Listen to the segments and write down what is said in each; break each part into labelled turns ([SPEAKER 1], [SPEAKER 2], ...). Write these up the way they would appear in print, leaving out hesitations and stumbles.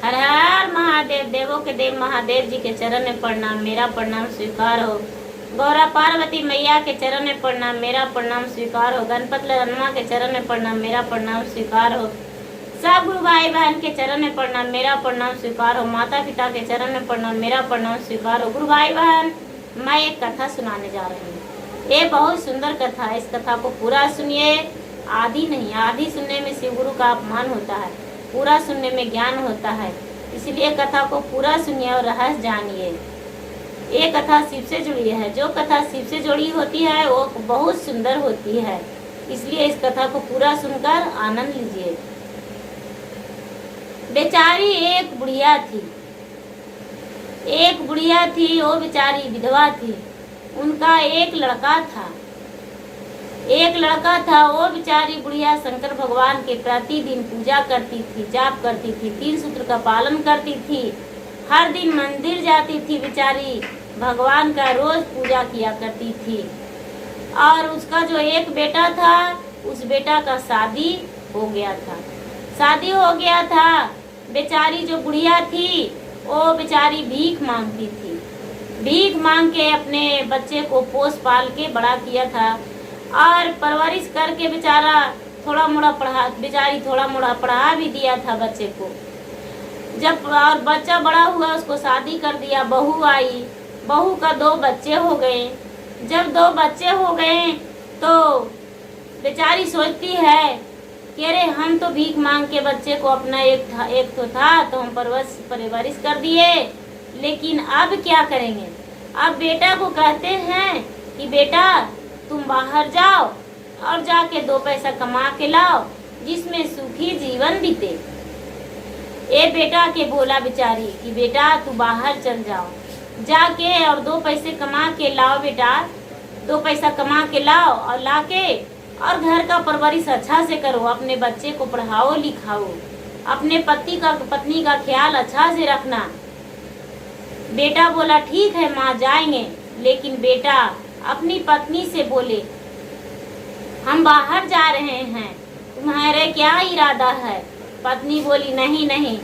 [SPEAKER 1] हर हर महादेव। देवों के देव महादेव जी के चरण में प्रणाम, मेरा प्रणाम स्वीकार हो। गौरा पार्वती मैया के चरण में प्रणाम, मेरा प्रणाम स्वीकार हो। गणपत ललनमा के चरण में प्रणाम, मेरा प्रणाम स्वीकार हो। सब गुरु भाई बहन के चरण में प्रणाम, मेरा प्रणाम स्वीकार हो। माता पिता के चरण में प्रणाम, मेरा प्रणाम स्वीकार हो। गुरु भाई बहन, मैं एक कथा सुनाने जा रही हूँ। ये बहुत सुंदर कथा है। इस कथा को पूरा सुनिए, आधी नहीं। आधी सुनने में शिव गुरु का अपमान होता है, पूरा सुनने में ज्ञान होता है। इसलिए कथा को पूरा सुनिए और रहस्य जानिए। ये कथा शिव से जुड़ी है। जो कथा शिव से जुड़ी होती है वो बहुत सुंदर होती है। इसलिए इस कथा को पूरा सुनकर आनंद लीजिए। बेचारी एक बुढ़िया थी। एक बुढ़िया थी, वो बेचारी विधवा थी। उनका एक लड़का था। वो बेचारी बुढ़िया शंकर भगवान के प्रतिदिन पूजा करती थी, जाप करती थी, 3 सूत्र का पालन करती थी। हर दिन मंदिर जाती थी। बेचारी भगवान का रोज पूजा किया करती थी। और उसका जो एक बेटा था, उस बेटा का शादी हो गया था। बेचारी जो बुढ़िया थी वो बेचारी भीख मांगती थी। भीख मांग के अपने बच्चे को पोस पाल के बड़ा किया था और परवरिश करके बेचारी थोड़ा मोड़ा पढ़ा भी दिया था बच्चे को। जब और बच्चा बड़ा हुआ, उसको शादी कर दिया। बहू आई, बहू का 2 बच्चे हो गए। जब 2 बच्चे हो गए तो बेचारी सोचती है कि अरे हम तो भीख मांग के बच्चे को अपना एक तो था तो हम परवरिश कर दिए, लेकिन अब क्या करेंगे। अब बेटा को कहते हैं कि बेटा तुम बाहर जाओ और जाके 2 पैसा कमा के लाओ, जिसमें सुखी जीवन बीते। ये बेटा के बोला बेचारी कि बेटा तू बाहर चल जाओ, जाके और 2 पैसे कमा के लाओ। बेटा 2 पैसा कमा के लाओ और लाके और घर का परवरिश अच्छा से करो, अपने बच्चे को पढ़ाओ लिखाओ, अपने पत्नी का ख्याल अच्छा से रखना। बेटा बोला ठीक है माँ जाएंगे। लेकिन बेटा अपनी पत्नी से बोले हम बाहर जा रहे हैं, तुम्हारे क्या इरादा है। पत्नी बोली नहीं,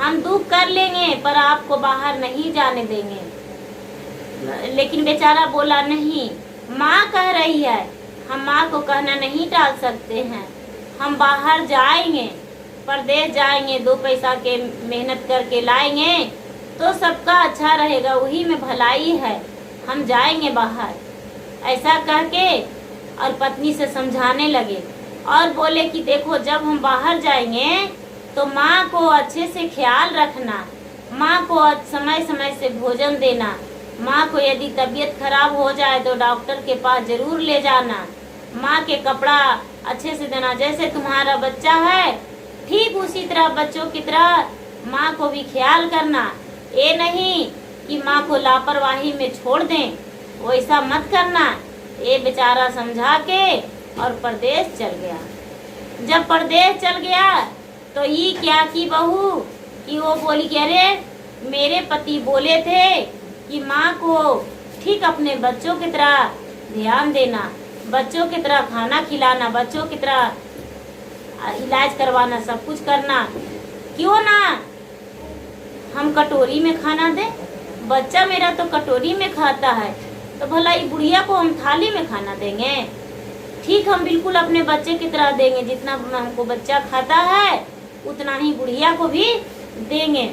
[SPEAKER 1] हम दुख कर लेंगे पर आपको बाहर नहीं जाने देंगे। लेकिन बेचारा बोला नहीं, माँ कह रही है, हम माँ को कहना नहीं टाल सकते हैं। हम बाहर जाएंगे, परदेश जाएंगे, 2 पैसा के मेहनत करके लाएंगे तो सबका अच्छा रहेगा, वही में भलाई है। हम जाएंगे बाहर, ऐसा कह के और पत्नी से समझाने लगे और बोले कि देखो जब हम बाहर जाएंगे तो माँ को अच्छे से ख्याल रखना, माँ को समय समय से भोजन देना, माँ को यदि तबीयत खराब हो जाए तो डॉक्टर के पास जरूर ले जाना, माँ के कपड़ा अच्छे से देना। जैसे तुम्हारा बच्चा है ठीक उसी तरह बच्चों की तरह माँ को भी ख्याल करना। ये नहीं कि माँ को लापरवाही में छोड़ दें, वैसा मत करना। ये बेचारा समझा के और परदेश चल गया। जब परदेश चल गया तो ये क्या की बहू कि वो बोली कि अरे मेरे पति बोले थे कि माँ को ठीक अपने बच्चों की तरह ध्यान देना, बच्चों की तरह खाना खिलाना, बच्चों की तरह इलाज करवाना, सब कुछ करना। क्यों ना हम कटोरी में खाना दें। बच्चा मेरा तो कटोरी में खाता है, तो भला ये बुढ़िया को हम थाली में खाना देंगे। ठीक हम बिल्कुल अपने बच्चे की तरह देंगे, जितना हमको बच्चा खाता है उतना ही बुढ़िया को भी देंगे।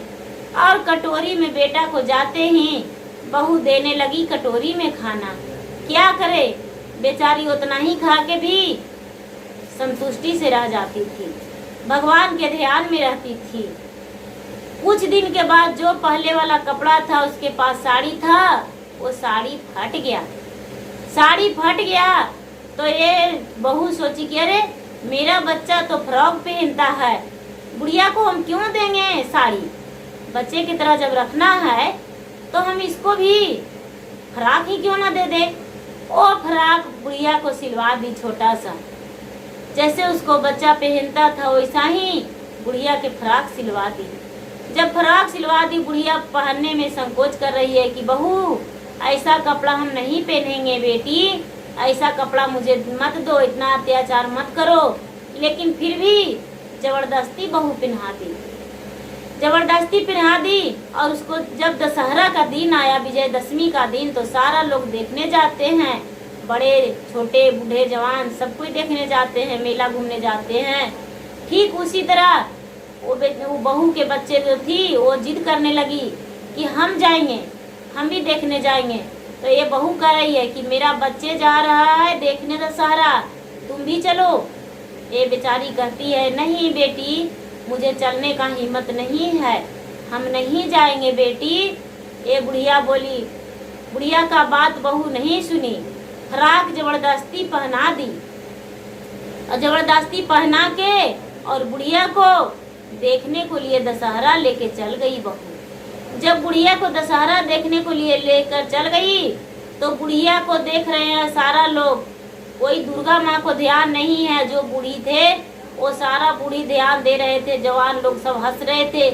[SPEAKER 1] और कटोरी में बेटा को जाते ही बहू देने लगी कटोरी में खाना। क्या करे, बेचारी उतना ही खा के भी संतुष्टि से रह जाती थी, भगवान के ध्यान में रहती थी। कुछ दिन के बाद जो पहले वाला कपड़ा था, उसके पास साड़ी था, वो साड़ी फट गया। तो ये बहू सोची कि अरे मेरा बच्चा तो फ्रॉक पहनता है, बुढ़िया को हम क्यों देंगे साड़ी। बच्चे की तरह जब रखना है तो हम इसको भी फ्रॉक ही क्यों ना दे दे। वो फ्रॉक बुढ़िया को सिलवा दी छोटा सा। जैसे उसको बच्चा पहनता था वैसा ही बुढ़िया के फ्रॉक सिलवा दी। जब फ्रॉक सिलवा दी, बुढ़िया पहनने में संकोच कर रही है कि बहू ऐसा कपड़ा हम नहीं पहनेंगे, बेटी ऐसा कपड़ा मुझे मत दो, इतना अत्याचार मत करो। लेकिन फिर भी जबरदस्ती बहू पहना दी। जबरदस्ती पहना दी। और उसको जब दशहरा का दिन आया, विजयदशमी का दिन, तो सारा लोग देखने जाते हैं, बड़े छोटे बूढ़े जवान सब कोई देखने जाते हैं, मेला घूमने जाते हैं। ठीक उसी तरह वो बहू के बच्चे जो थी वो जिद करने लगी कि हम जाएंगे, हम भी देखने जाएंगे। तो ये बहू कह रही है कि मेरा बच्चे जा रहा है देखने दशहरा, तुम भी चलो। ये बेचारी कहती है नहीं बेटी, मुझे चलने का हिम्मत नहीं है, हम नहीं जाएंगे बेटी। ये बुढ़िया बोली। बुढ़िया का बात बहू नहीं सुनी, फ्राक जबरदस्ती पहना दी। और जबरदस्ती पहना के और बुढ़िया को देखने को लिए दशहरा लेके चल गई बहू। जब बुढ़िया को दशहरा देखने को लिए लेकर चल गई तो बुढ़िया को देख रहे हैं सारा लोग, कोई दुर्गा माँ को ध्यान नहीं है। जो बूढ़ी थे वो सारा बूढ़ी ध्यान दे रहे थे, जवान लोग सब हंस रहे थे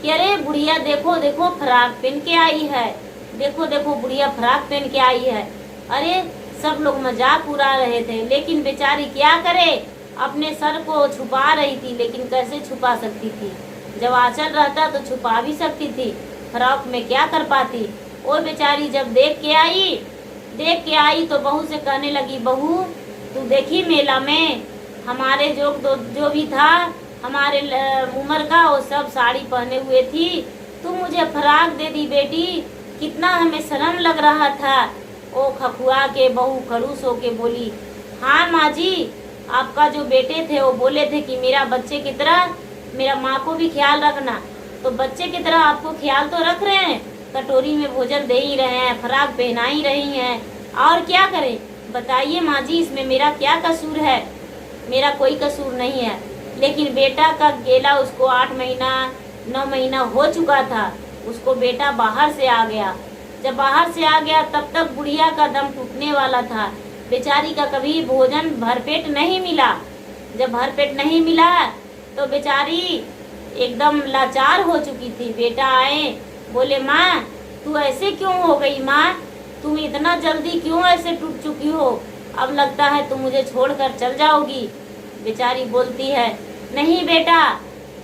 [SPEAKER 1] कि अरे बुढ़िया देखो देखो फ्राक पहन के आई है, देखो देखो बुढ़िया फ्राक पहन के आई है। अरे सब लोग मजाक उड़ा रहे थे, लेकिन बेचारी क्या करे, अपने सर को छुपा रही थी, लेकिन कैसे छुपा सकती थी। जब आंचल रहता तो छुपा भी सकती थी, फ्रॉक में क्या कर पाती। वो बेचारी जब देख के आई तो बहू से कहने लगी, बहू तू देखी मेला में हमारे जो भी था हमारे उम्र का, वो सब साड़ी पहने हुए थी, तू मुझे फ्राक दे दी बेटी, कितना हमें शर्म लग रहा था। वो खखुआ के बहू खड़ूस होके बोली, हाँ माँ जी, आपका जो बेटे थे वो बोले थे कि मेरा बच्चे की तरह मेरा माँ को भी ख्याल रखना, तो बच्चे की तरह आपको ख्याल तो रख रहे हैं, कटोरी में भोजन दे ही रहे हैं, फ्राक पहना ही रही हैं, और क्या करें बताइए माँ जी, इसमें मेरा क्या कसूर है। मेरा कोई कसूर नहीं है, लेकिन बेटा का गेला उसको 8 महीना 9 महीना हो चुका था, उसको बेटा बाहर से आ गया। जब बाहर से आ गया तब तक बुढ़िया का दम टूटने वाला था, बेचारी का कभी भोजन भरपेट नहीं मिला। जब भरपेट नहीं मिला तो बेचारी एकदम लाचार हो चुकी थी। बेटा आए बोले, माँ तू ऐसे क्यों हो गई, माँ तुम इतना जल्दी क्यों ऐसे टूट चुकी हो, अब लगता है तुम मुझे छोड़कर चल जाओगी। बेचारी बोलती है, नहीं बेटा,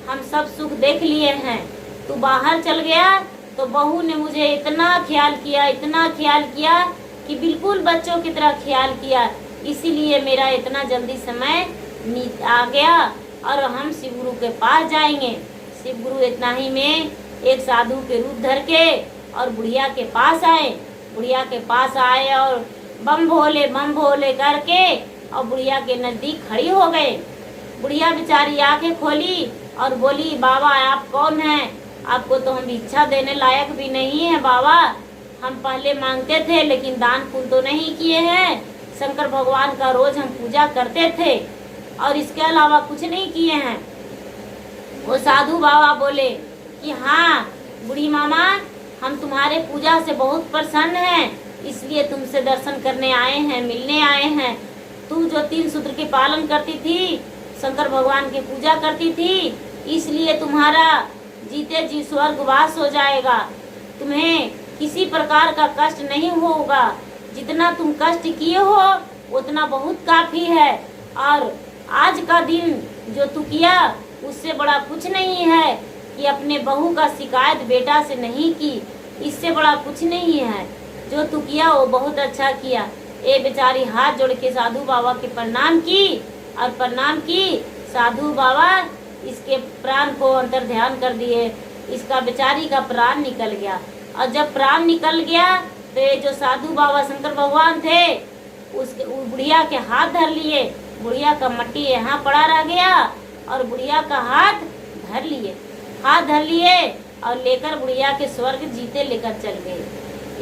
[SPEAKER 1] हम सब सुख देख लिए हैं, तू बाहर चल गया तो बहू ने मुझे इतना ख्याल किया कि बिल्कुल बच्चों की तरह ख्याल किया, इसीलिए मेरा इतना जल्दी समय आ गया और हम शिव गुरु के पास जाएंगे। शिव गुरु इतना ही में एक साधु के रूप धर के और बुढ़िया के पास आए। बुढ़िया के पास आए और बम भोले करके और बुढ़िया के नजदीक खड़ी हो गए। बुढ़िया बेचारी आंखें खोली और बोली, बाबा आप कौन हैं, आपको तो हम भिक्षा देने लायक भी नहीं है बाबा, हम पहले मांगते थे लेकिन दान पुण्य तो नहीं किए हैं, शंकर भगवान का रोज हम पूजा करते थे और इसके अलावा कुछ नहीं किए हैं। वो साधु बाबा बोले कि हाँ बुढ़ी मामा, हम तुम्हारे पूजा से बहुत प्रसन्न हैं, इसलिए तुमसे दर्शन करने आए हैं, मिलने आए हैं। तू जो 3 सूत्र के पालन करती थी, शंकर भगवान की पूजा करती थी, इसलिए तुम्हारा जीते जी स्वर्गवास हो जाएगा, तुम्हें किसी प्रकार का कष्ट नहीं होगा, जितना तुम कष्ट किए हो उतना बहुत काफी है, और आज का दिन जो तू किया उससे बड़ा कुछ नहीं है कि अपने बहू का शिकायत बेटा से नहीं की, इससे बड़ा कुछ नहीं है, जो तू किया वो बहुत अच्छा किया। ये बेचारी हाथ जोड़ के साधु बाबा के प्रणाम की और प्रणाम की, साधु बाबा इसके प्राण को अंतर ध्यान कर दिए, इसका बेचारी का प्राण निकल गया। और जब प्राण निकल गया तो ये जो साधु बाबा शंकर भगवान थे उसके बुढ़िया के हाथ धर लिए, बुढ़िया का मट्टी यहाँ पड़ा रह गया और बुढ़िया का हाथ धर लिए और लेकर बुढ़िया के स्वर्ग जीते लेकर चल गए।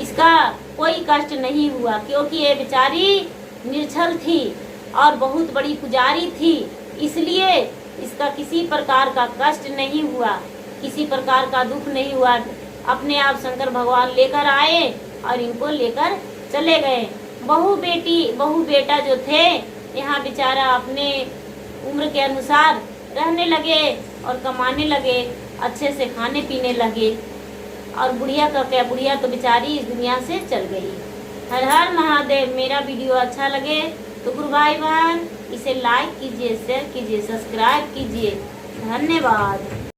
[SPEAKER 1] इसका कोई कष्ट नहीं हुआ, क्योंकि ये बेचारी निर्छल थी और बहुत बड़ी पुजारी थी, इसलिए इसका किसी प्रकार का कष्ट नहीं हुआ, किसी प्रकार का दुख नहीं हुआ। अपने आप शंकर भगवान लेकर आए और इनको लेकर चले गए। बहू बेटा जो थे यहाँ बेचारा अपने उम्र के अनुसार रहने लगे और कमाने लगे, अच्छे से खाने पीने लगे। और बुढ़िया का क्या, बुढ़िया तो बेचारी इस दुनिया से चल गई। हर हर महादेव। मेरा वीडियो अच्छा लगे तो गुरु भाई बहन इसे लाइक कीजिए, शेयर कीजिए, सब्सक्राइब कीजिए। धन्यवाद।